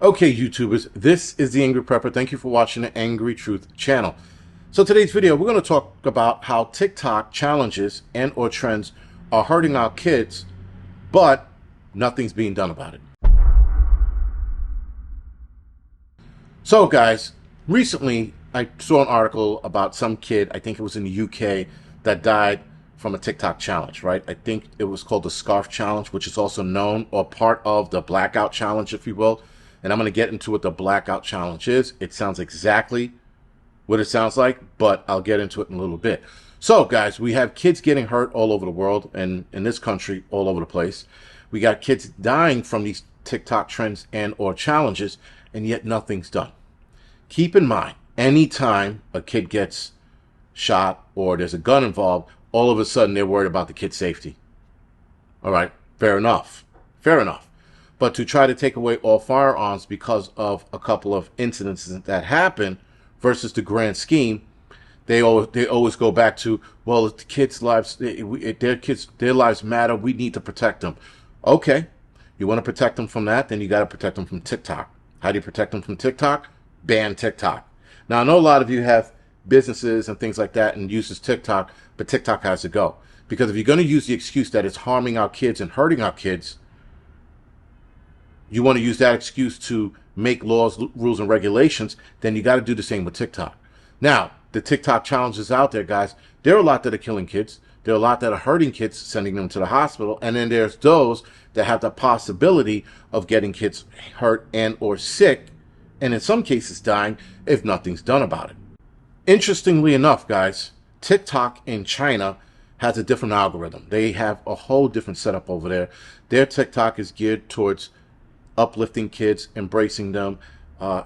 Okay, YouTubers, this is the Angry Prepper. Thank you for watching the Angry Truth channel. So today's video, we're going to talk about how TikTok challenges and or trends are hurting our kids, but nothing's being done about it. So guys, recently I saw an article about some kid, I think it was in the UK, that died from a TikTok challenge, right? I think it was called the Scarf Challenge, which is also known or part of the Blackout Challenge, if you will. And I'm going to get into what the Blackout Challenge is. It sounds exactly what it sounds like, but I'll get into it in a little bit. So, guys, we have kids getting hurt all over the world and in this country all over the place. We got kids dying from these TikTok trends and or challenges, and yet nothing's done. Keep in mind, anytime a kid gets shot or there's a gun involved, all of a sudden they're worried about the kid's safety. All right, fair enough. Fair enough. But to try to take away all firearms because of a couple of incidents that happen versus the grand scheme, they always go back to, well, the kids' lives, their lives matter. We need to protect them. Okay, you want to protect them from that, then you got to protect them from TikTok. How do you protect them from TikTok? Ban TikTok. Now, I know a lot of you have businesses and things like that and uses TikTok, but TikTok has to go. Because if you're going to use the excuse that it's harming our kids and hurting our kids, you want to use that excuse to make laws, rules, and regulations, then you got to do the same with TikTok. Now, the TikTok challenges out there, guys, there are a lot that are killing kids. There are a lot that are hurting kids, sending them to the hospital. And then there's those that have the possibility of getting kids hurt and or sick, and in some cases dying, if nothing's done about it. Interestingly enough, guys, TikTok in China has a different algorithm. They have a whole different setup over there. Their TikTok is geared towards uplifting kids, embracing them,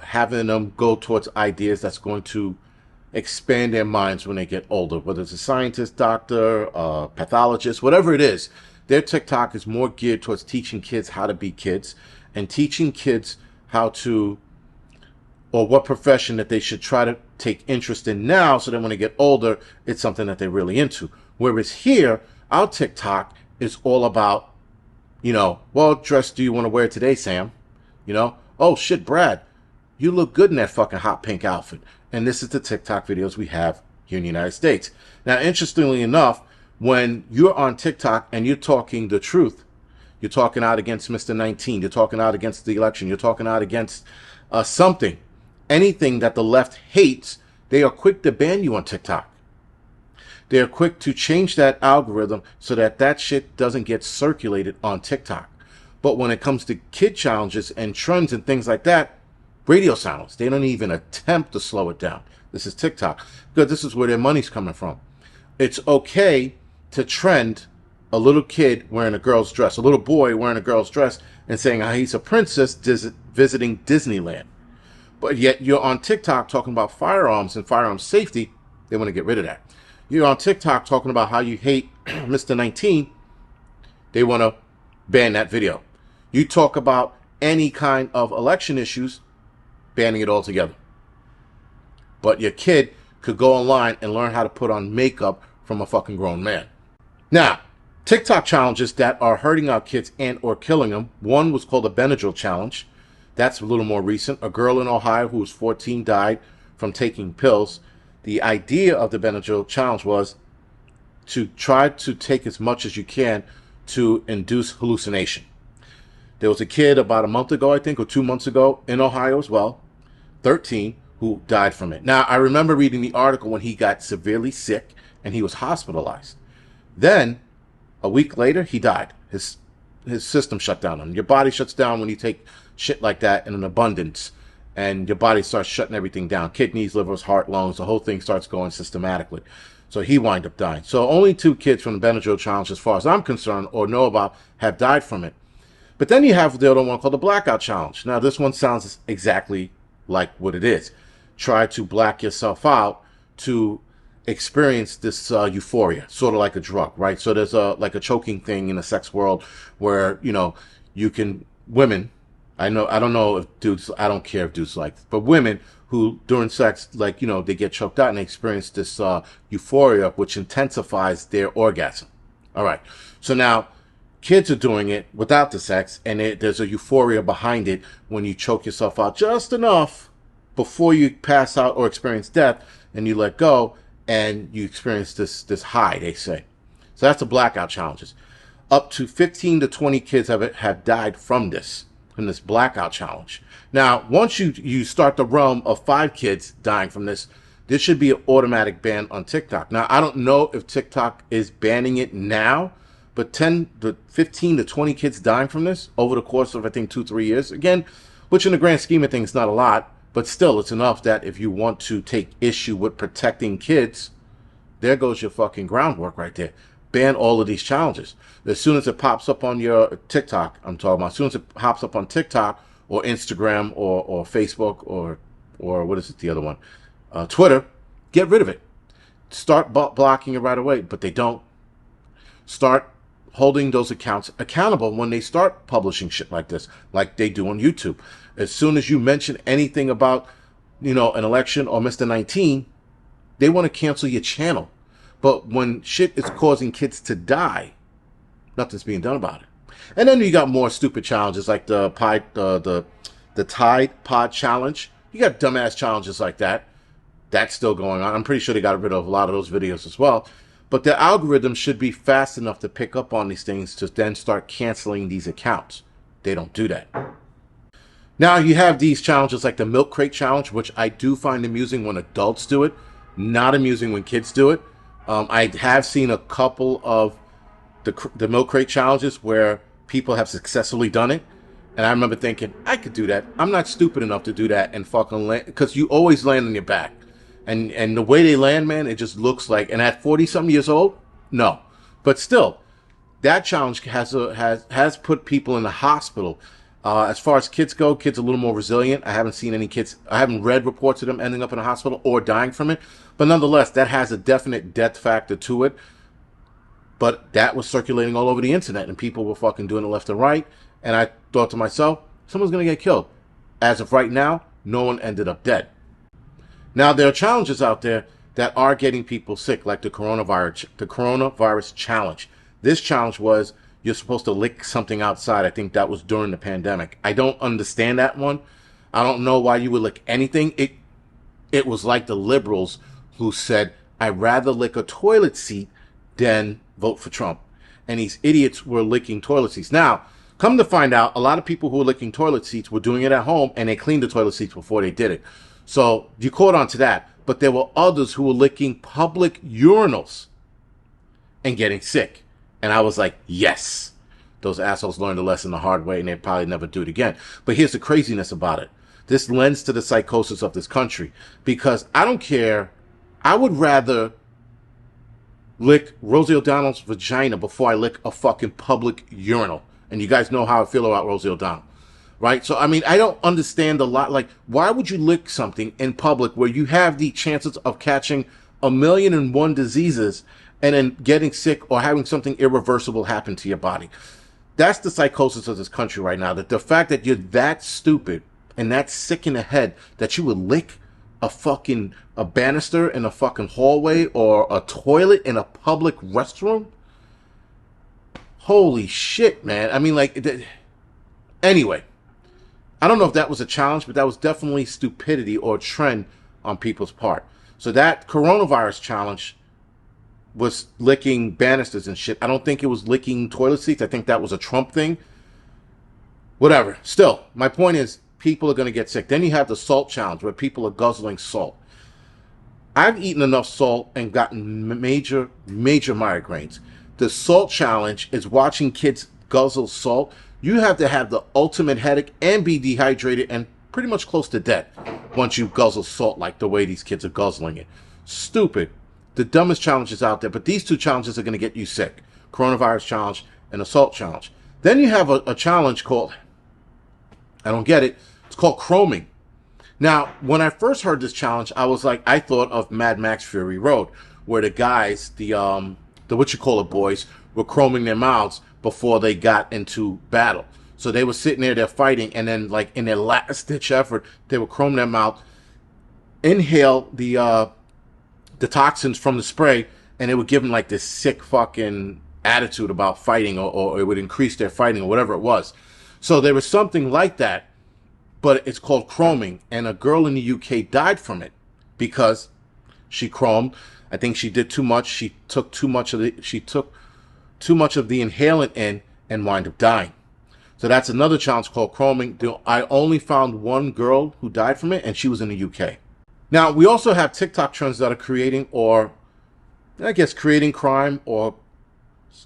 having them go towards ideas that's going to expand their minds when they get older, whether it's a scientist, doctor, pathologist, whatever it is. Their TikTok is more geared towards teaching kids how to be kids and teaching kids how to, or what profession that they should try to take interest in now so that when they get older, it's something that they're really into. Whereas here, our TikTok is all about, you know, what dress do you want to wear today, Sam? You know, oh shit, Brad, you look good in that fucking hot pink outfit. And this is the TikTok videos we have here in the United States. Now, interestingly enough, when you're on TikTok and you're talking the truth, you're talking out against Mr. 19, you're talking out against the election, you're talking out against something, anything that the left hates, they are quick to ban you on TikTok. They're quick to change that algorithm so that that shit doesn't get circulated on TikTok. But when it comes to kid challenges and trends and things like that, radio silence. They don't even attempt to slow it down. This is TikTok, because this is where their money's coming from. It's okay to trend a little kid wearing a girl's dress, a little boy wearing a girl's dress, and saying how he's a princess visiting Disneyland. But yet you're on TikTok talking about firearms and firearms safety. They want to get rid of that. You're on TikTok talking about how you hate Mr. 19. They want to ban that video. You talk about any kind of election issues, banning it altogether. But your kid could go online and learn how to put on makeup from a fucking grown man. Now, TikTok challenges that are hurting our kids and or killing them. One was called the Benadryl challenge. That's a little more recent. A girl in Ohio who was 14 died from taking pills. The idea of the Benadryl challenge was to try to take as much as you can to induce hallucination. There was a kid about a month ago, I think, or 2 months ago in Ohio as well, 13, who died from it. Now, I remember reading the article when he got severely sick and he was hospitalized. Then, a week later, he died. His system shut down on him. Your body shuts down when you take shit like that in an abundance. And your body starts shutting everything down. Kidneys, livers, heart, lungs, the whole thing starts going systematically. So he wound up dying. So only 2 kids from the Benadryl challenge, as far as I'm concerned, or know about, have died from it. But then you have the other one called the Blackout Challenge. Now, this one sounds exactly like what it is. Try to black yourself out to experience this euphoria, sort of like a drug, right? So there's like a choking thing in the sex world where, you know, you can, women, I don't know if dudes, I don't care if dudes like this, but women who during sex, like, you know, they get choked out and they experience this euphoria, which intensifies their orgasm. All right. So now Kids are doing it without the sex, and there's a euphoria behind it when you choke yourself out just enough before you pass out or experience death, and you let go, and you experience this high, they say. So that's the blackout challenges. Up to 15 to 20 kids have died from this blackout challenge. Now, once you start the realm of 5 kids dying from this, there should be an automatic ban on TikTok. Now, I don't know if TikTok is banning it now, but 10 to 15 to 20 kids dying from this over the course of, I think, 2-3 years, again, which in the grand scheme of things is not a lot, but still, it's enough that if you want to take issue with protecting kids, there goes your fucking groundwork right there. Ban all of these challenges. As soon as it pops up on your TikTok, I'm talking about, as soon as it pops up on TikTok or Instagram or Facebook or what is it, the other one? Twitter, get rid of it. Start blocking it right away, but they don't. Start holding those accounts accountable when they start publishing shit like this, like they do on YouTube. As soon as you mention anything about, an election or Mr. 19, they want to cancel your channel. But when shit is causing kids to die, nothing's being done about it. And then you got more stupid challenges like the Tide Pod challenge. You got dumbass challenges like that. That's still going on. I'm pretty sure they got rid of a lot of those videos as well. But the algorithm should be fast enough to pick up on these things to then start canceling these accounts. They don't do that. Now you have these challenges like the milk crate challenge, which I do find amusing when adults do it. Not amusing when kids do it. I have seen a couple of the milk crate challenges where people have successfully done it. And I remember thinking, I could do that. I'm not stupid enough to do that and fucking land, because you always land on your back. And the way they land, man, it just looks like, and at 40-something years old, no. But still, that challenge has put people in the hospital. As far as kids go, kids are a little more resilient. I haven't seen any kids, I haven't read reports of them ending up in a hospital or dying from it. But nonetheless, that has a definite death factor to it. But that was circulating all over the internet, and people were fucking doing it left and right. And I thought to myself, someone's going to get killed. As of right now, no one ended up dead. Now, there are challenges out there that are getting people sick, like the coronavirus challenge. This challenge was you're supposed to lick something outside. I think that was during the pandemic. I don't understand that one. I don't know why you would lick anything. It was like the liberals who said, I'd rather lick a toilet seat than vote for Trump. And these idiots were licking toilet seats. Now, come to find out, a lot of people who were licking toilet seats were doing it at home, and they cleaned the toilet seats before they did it. So you caught on to that. But there were others who were licking public urinals and getting sick. And I was like, yes, those assholes learned a lesson the hard way, and they'll probably never do it again. But here's the craziness about it. This lends to the psychosis of this country. Because I don't care. I would rather lick Rosie O'Donnell's vagina before I lick a fucking public urinal. And you guys know how I feel about Rosie O'Donnell. Right? So, I mean, I don't understand a lot. Like, why would you lick something in public where you have the chances of catching 1,000,001 diseases and then getting sick or having something irreversible happen to your body? That's the psychosis of this country right now. That the fact that you're that stupid and that sick in the head that you would lick a banister in a fucking hallway or a toilet in a public restroom? Holy shit, man. I mean, like, anyway. I don't know if that was a challenge, but that was definitely stupidity or a trend on people's part. So that coronavirus challenge was licking banisters and shit. I don't think it was licking toilet seats. I think that was a Trump thing. Whatever. Still, my point is people are going to get sick. Then you have the salt challenge where people are guzzling salt. I've eaten enough salt and gotten major migraines. The salt challenge is watching kids guzzle salt. You have to have the ultimate headache and be dehydrated and pretty much close to death once you guzzle salt like the way these kids are guzzling it. Stupid. The dumbest challenges out there, but these two challenges are going to get you sick. Coronavirus challenge and a salt challenge. Then you have a challenge called, I don't get it, it's called chroming. Now, when I first heard this challenge, I was like, I thought of Mad Max Fury Road, where the guys, the boys, were chroming their mouths before they got into battle. So they were sitting there, they're fighting, and then like in their last ditch effort, they would chrome their mouth, inhale the toxins from the spray, and it would give them like this sick fucking attitude about fighting, or it would increase their fighting, or whatever it was. So there was something like that, but it's called chroming, and a girl in the UK died from it because she chromed. I think she did too much. She took too much of the inhalant in and wind up dying. So that's another challenge called chroming. I only found one girl who died from it, and she was in the UK. Now, we also have TikTok trends that are creating, or I guess creating crime or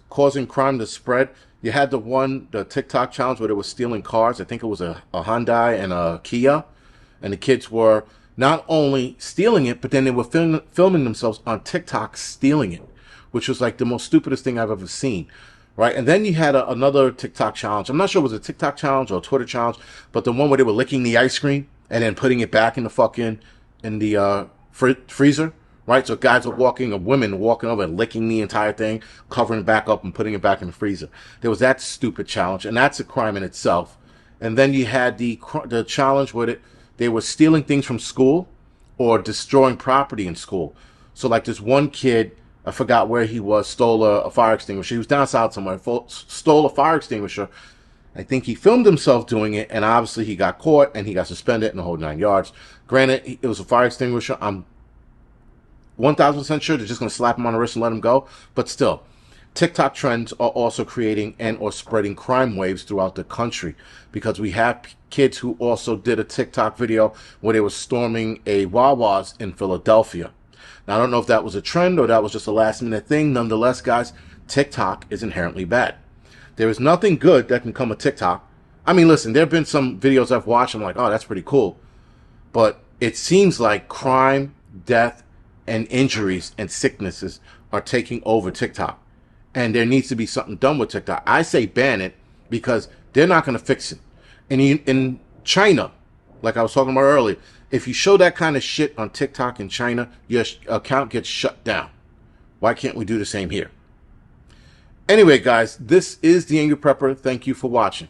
causing crime to spread. You had the TikTok challenge where they were stealing cars. I think it was a Hyundai and a Kia. And the kids were not only stealing it, but then they were filming themselves on TikTok stealing it, which was like the most stupidest thing I've ever seen. Right? And then you had another TikTok challenge. I'm not sure if it was a TikTok challenge or a Twitter challenge, but the one where they were licking the ice cream and then putting it back in the freezer. Right? So guys are walking, or women walking over and licking the entire thing, covering it back up and putting it back in the freezer. There was that stupid challenge, and that's a crime in itself. And then you had the challenge where they were stealing things from school or destroying property in school. So like this one kid, I forgot where he was, stole a fire extinguisher. He was down south somewhere, stole a fire extinguisher. I think he filmed himself doing it, and obviously he got caught, and he got suspended and the whole 9 yards. Granted, it was a fire extinguisher. I'm 1,000% sure they're just going to slap him on the wrist and let him go. But still, TikTok trends are also creating and or spreading crime waves throughout the country, because we have kids who also did a TikTok video where they were storming a Wawa's in Philadelphia. Now, I don't know if that was a trend or that was just a last minute thing. Nonetheless, guys, TikTok is inherently bad. There is nothing good that can come of TikTok. I mean, listen, there have been some videos I've watched. I'm like, oh, that's pretty cool. But it seems like crime, death, and injuries and sicknesses are taking over TikTok. And there needs to be something done with TikTok. I say ban it because they're not going to fix it. And in China, like I was talking about earlier, if you show that kind of shit on TikTok in China, your account gets shut down. Why can't we do the same here? Anyway, guys, this is The Angry Prepper. Thank you for watching.